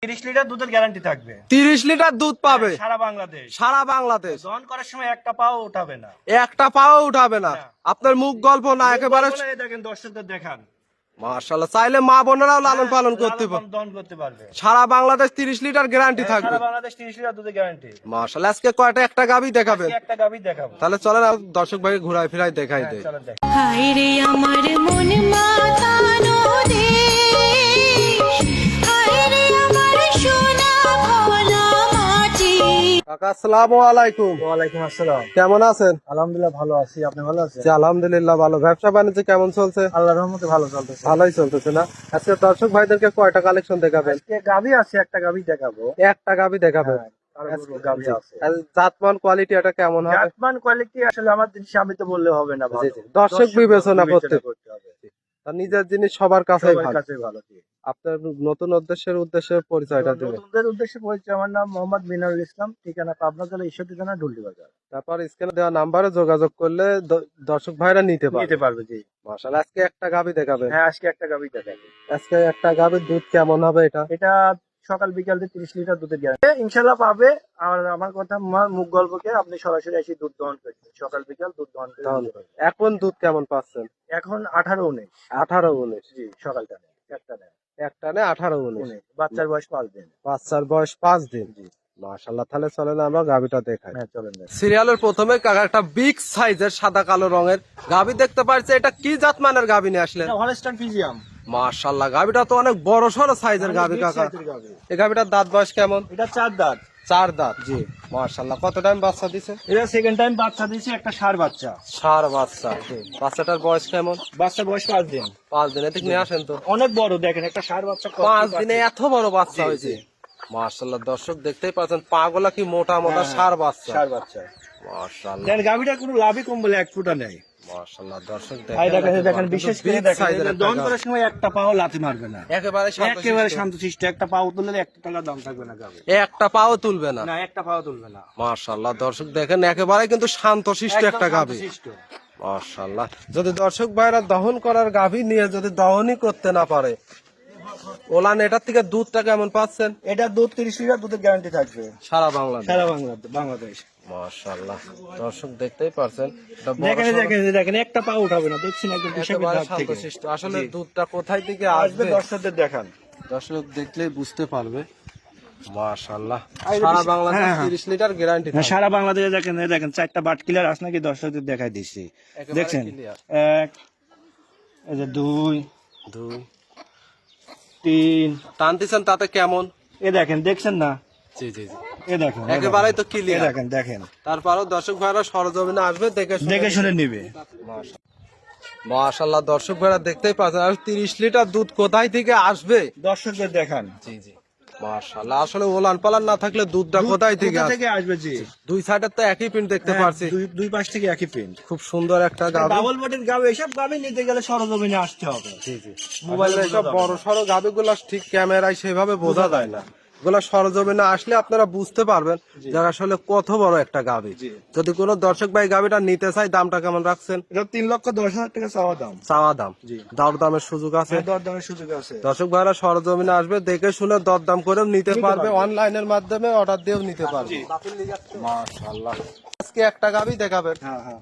30 litre দুধের guarantee থাকবে। 30 litre দুধ পাবে সারা বাংলাদেশ। সারা বাংলাদেশ। দহন করার সময় একটা পাও উঠাবে না। একটা পাও উঠাবে না। আপনার মুখ গল্প না, একেবারে দেখেন, দর্শকদের দেখান। মাশাআল্লাহ। চাইলে মা বোনেরাও লালন পালন করতে পারবে, দহন করতে পারবে। সারা বাংলাদেশ 30 লিটার গ্যারান্টি থাকবে। সারা বাংলাদেশ 30 লিটার দুধের গ্যারান্টি। মাশাআল্লাহ। আজকে কয়টা একটা গাবি দেখাবেন? একটা গাবি দেখাবো। তাহলে চলেন দর্শক ভাই ঘুরাই ফিরাই দেখাই দেই। চলেন দেখ। হায় রে আমার মন মাতানো দেশ, হায় রে আমার সোনা ভোলা মাটি। কাকা আসসালামু আলাইকুম। ওয়ালাইকুম আসসালাম। কেমন আছেন? আলহামদুলিল্লাহ ভালো আছি, আপনি ভালো আছেন? জি আলহামদুলিল্লাহ ভালো। ব্যবসা বাণিজ্য কেমন চলছে? আল্লাহর রহমতে ভালো চলতেছে। ভালোই চলতেছে না? আজকে দর্শক ভাইদেরকে কয়টা কালেকশন দেখাবেন? আজকে গাবি আছে, একটা গাবি দেখাবো। একটা গাবি দেখাবেন। গাবি আছে। জাতমান কোয়ালিটি এটা কেমন হবে? জাতমান কোয়ালিটি আসলে আমার জিনিস আমি তো বললে হবে না, ভালো। দর্শক বিবেচনা করতে করতে হবে। তার নিজের জিনিস সবার কাছেই সবার ভালো। কাছে ভালো। আপনার নতুন উদ্দেশ্যে পরিচয়টা দিবেন। নতুনদের উদ্দেশ্যে পরিচয়, আমার নাম মোহাম্মদ মিনারুল ইসলাম, ঠিকানা পাবনা জেলা ঈশ্বরদী থানা ঢুলটি বাজার। তারপর স্ক্রিনে দেওয়া নাম্বারে যোগাযোগ করলে দর্শক ভাইরা নিতে পারবে। জি মাশাআল্লাহ। আজকে একটা গাবি দেখাবেন? হ্যাঁ, আজকে একটা গাবি দেখাবো। আজকে একটা গাবির দুধ কেমন হবে এটা? এটা সকাল বিকাল 30 লিটার দুধের গ্যারান্টি ইনশাআল্লাহ পাবে। আর আমার কথা মুখ গল্পকে আপনি সরাসরি এসে দুধ দহন করবেন, সকাল বিকাল দুধ দহন করে। এখন দুধ কেমন পাচ্ছেন? এখন 18-19। 18-19। জি, সকালটা নেই, একটা নেই, একটা নে 18-19। বাচ্চার বয়স 5 দিন। বাচ্চার বয়স 5 দিন। জি মাশাআল্লাহ। তাহলে চলেন আমরা গাবিটা দেখাই। হ্যাঁ চলেন। সিরিয়ালের প্রথমে কাকা একটা বিগ সাইজের সাদা কালো রঙের গাবি দেখতে পাচ্ছি। এটা কি জাতমানের গাবি নিয়ে আসলেন? Holstein Friesian. মাশাআল্লাহ। গাবিটা তো অনেক বড় সড়ো সাইজের গাবি কাকা। এই গাবিটার দাঁত বয়স কেমন? এটা 4 দাঁত। 4 দাঁত। জি মাশাআল্লাহ। কত টাইম বাচ্চা দিছে? এটা সেকেন্ড টাইম বাচ্চা দিয়েছে, একটা ষাঁড় বাচ্চা। ষাঁড় বাচ্চা। বাচ্চাটার বয়স কেমন? বাচ্চার বয়স 5 দিন। 5 দিন। এদিক নিয়ে আসেন তো। অনেক বড়, দেখেন একটা ষাঁড় বাচ্চা 5 দিনে এত বড় বাচ্চা হয়েছে। মাশাআল্লাহ। দর্শক দেখতেই পাচ্ছেন পাগুলা কি মোটা মোটা ষাঁড় বাচ্চা। ষাঁড় বাচ্চা মাশাআল্লাহ। দেখেন গাবিটা কোনো লাভই কম বলে 1 ফুটা নেই। মাশাআল্লাহ। দর্শক এই দেখেন বিশেষ করে বিগ সাইজের দেখেন দহন করার সময় একটা পাও লাথি মারবে না। একেবারে শান্তশিষ্ট। একটা পাও তুললে 1 টাকা দাম থাকবে না গাবি। একটা পাও তুলবে না। না, একটা পাও তুলবে না। মাশাআল্লাহ। দর্শক দেখেন একেবারে কিন্তু শান্তশিষ্ট একটা গাবি। শান্তশিষ্ট। মাশাআল্লাহ। যদি দর্শক ভাইরা দহন করার গাভী নিয়ে যদি দহনই করতে না পারে, ওলান এটার থেকে দুধটা কেমন পাচ্ছেন? এটা দুধ 30 লিটার দুধের গ্যারান্টি থাকবে সারা বাংলাদেশ। সারা বাংলাদেশ। মাশাআল্লাহ। দর্শক দেখতেই পারছেন দেখেন একটা পাও উঠাবে না, দেখছেন একদম একেবারে শান্তশিষ্ট। আসলে দুধটা কোথায় থেকে আসবে আসবে দর্শকদের দেখান। দর্শক দেখলেই বুঝতে পারবে। মাশাআল্লাহ। সারা বাংলাদেশ 30 লিটার গ্যারান্টি। সারা বাংলাদেশে দেখেন 4টা বাট ক্লিয়ার আছে নাকি দর্শকদের দেখাই দিচ্ছি। দেখছেন 1, এই যে 2, 3 টানতেছেন তাতে কেমন? দেখছেন না? জি জি জি। দেখেন একেবারেই তো ক্লিয়ার। দেখেন। তারপরও দর্শক ভাইরা সরজমিনে আসবে, দেখে শুনে নিবে। মাশাআল্লাহ। দর্শক ভাইরা দেখতেই পাচ্ছেন আর 30 লিটার দুধ কোথায় থেকে আসবে দর্শকদের দেখান। জি জি। মাশাআল্লাহ। আসলে ওলান পালান না থাকলে দুধটা কোথায় থেকে আসবে? জি, দুই সাইডে তো একই প্রিন্ট দেখতে পাচ্ছি। দুই পাশ থেকে একই প্রিন্ট। খুব সুন্দর একটা গাভী। ডাবল বডির গাভী, এসব গাভী নিতে গেলে সরজমিনে আসতে হবে। জি জি। মোবাইলে সব বড় সরো গাভীগুলো ঠিক ক্যামেরায় সেভাবে বোঝা যায় না। এগুলো সরজমিনে আসলে আপনারা বুঝতে পারবেন যে আসলে কত বড় একটা গাভী। যদি কোনো দর্শক ভাই গাভীটা নিতে চায়, দামটা কেমন রাখছেন? এটা 3,10,000 টাকা চাওয়া দাম। চাওয়া দাম। দরদামের সুযোগ আছে? দরদামের সুযোগ আছে। দর্শক ভাইরা সরজমিনে আসবে, দেখে শুনে দরদাম করেও নিতে পারবে, অনলাইনের মাধ্যমে অর্ডার দিয়েও নিতে পারবে। মাশাআল্লাহ। আজকে একটা গাভী দেখাবেন? হ্যাঁ।